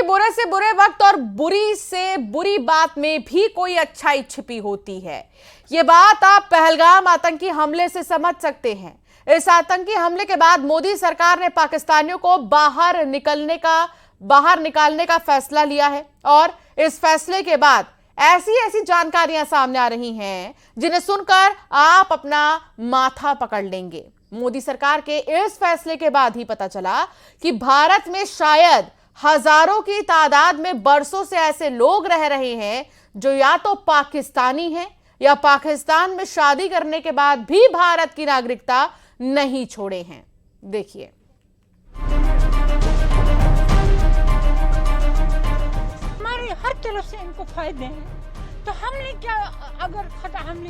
कि बुरे से बुरे वक्त और बुरी से बुरी बात में भी कोई अच्छाई छिपी होती है। ये बात आप पहलगाम आतंकी हमले से समझ सकते हैं। इस आतंकी हमले के बाद मोदी सरकार ने पाकिस्तानियों को बाहर निकालने का फैसला लिया है और इस फैसले के बाद ऐसी जानकारियां सामने आ रही हैं जिन्हें सुनकर आप अपना माथा पकड़ लेंगे। मोदी सरकार के इस फैसले के बाद ही पता चला कि भारत में शायद हजारों की तादाद में बरसों से ऐसे लोग रह रहे हैं जो या तो पाकिस्तानी हैं या पाकिस्तान में शादी करने के बाद भी भारत की नागरिकता नहीं छोड़े हैं। देखिए, हमारे हर तरफ से इनको फायदे हैं, तो हमने क्या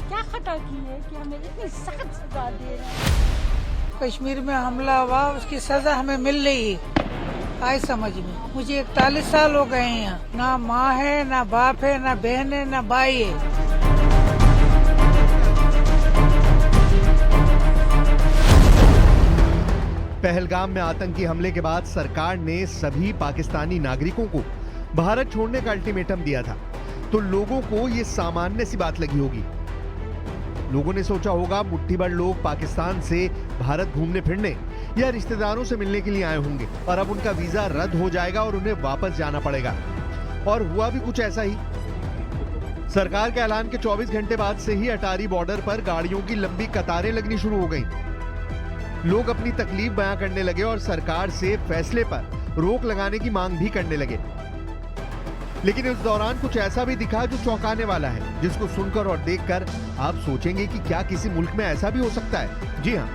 क्या खता की है कि हमें इतनी सख्त सजा दे रहे हैं। कश्मीर में हमला हुआ, उसकी सजा हमें मिल रही है। आए समझ में, मुझे 41 साल हो गए हैं यहाँ। ना माँ है, ना बाप है, ना बहन है, ना भाई है। पहलगाम में आतंकी हमले के बाद सरकार ने सभी पाकिस्तानी नागरिकों को भारत छोड़ने का अल्टीमेटम दिया था, तो लोगों को ये सामान्य सी बात लगी होगी। लोगों ने सोचा होगा मुट्ठी भर लोग पाकिस्तान से भारत घूमने फिरने या रिश्तेदारों से मिलने के लिए आए होंगे और अब उनका वीजा रद्द हो जाएगा और उन्हें वापस जाना पड़ेगा। और हुआ भी कुछ ऐसा ही। सरकार के ऐलान के 24 घंटे बाद से ही अटारी बॉर्डर पर गाड़ियों की लंबी कतारें लगनी शुरू हो गईं। लोग अपनी तकलीफ बयां करने लगे और सरकार से फैसले पर रोक लगाने की मांग भी करने लगे। लेकिन इस दौरान कुछ ऐसा भी दिखा जो चौंकाने वाला है, जिसको सुनकर और देखकर आप सोचेंगे कि क्या किसी मुल्क में ऐसा भी हो सकता है। जी हाँ,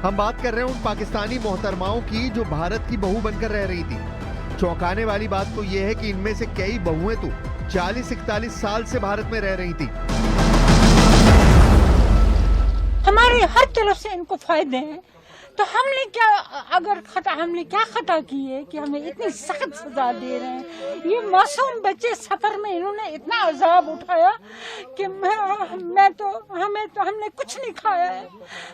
हम बात कर रहे हैं उन पाकिस्तानी मोहतरमाओं की जो भारत की बहू बनकर रह रही थी। चौंकाने वाली बात तो यह है कि इनमें से कई बहुएं तो 40-41 साल से भारत में रह रही थी। हमारे हर तरफ से इनको फायदे हैं, तो हमने क्या खता की है कि हमें इतनी सख्त सजा दे रहे हैं। ये मासूम बच्चे सफर में इन्होंने इतना अजाब उठाया कि हमने कुछ नहीं खाया है,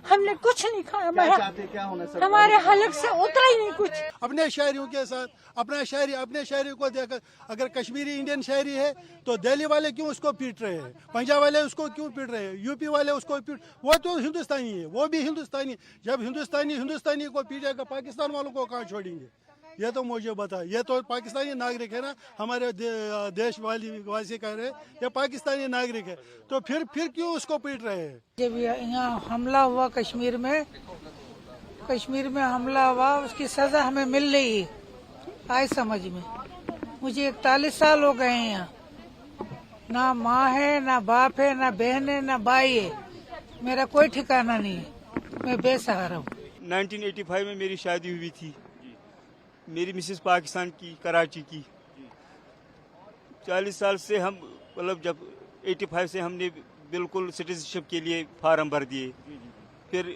हमने कुछ नहीं खाया। क्या होना सर? हमारे हलक से उतरा ही नहीं कुछ। अपने शहरियों के साथ अपने शहरी को देखकर, अगर कश्मीरी इंडियन शहरी है तो दिल्ली वाले क्यों उसको पीट रहे हैं, पंजाब वाले उसको क्यों पीट रहे हैं, यूपी वाले उसको पीट, वो तो हिंदुस्तानी है, वो भी हिंदुस्तानी। जब हिंदुस्तानी को पीटेगा, पाकिस्तान वालों को कहाँ छोड़ेंगे? ये तो मुझे बता, ये तो पाकिस्तानी नागरिक है ना, हमारे देश वासी कह रहे हैं ये पाकिस्तानी नागरिक है, तो फिर क्यों उसको पीट रहे हैं? जब यहाँ हमला हुआ कश्मीर में हमला हुआ, उसकी सजा हमें मिल रही है। आए समझ में, मुझे 41 साल हो गए हैं यहाँ। ना माँ है, ना बाप है, ना बहन है, ना भाई है। मेरा कोई ठिकाना नहीं है, मैं बेसहारा हूँ। 1985 में मेरी शादी हुई थी। मेरी मिसेस पाकिस्तान की, कराची की। 40 साल से हम, मतलब जब 85 से हमने बिल्कुल सिटीजनशिप के लिए फार्म भर दिए। फिर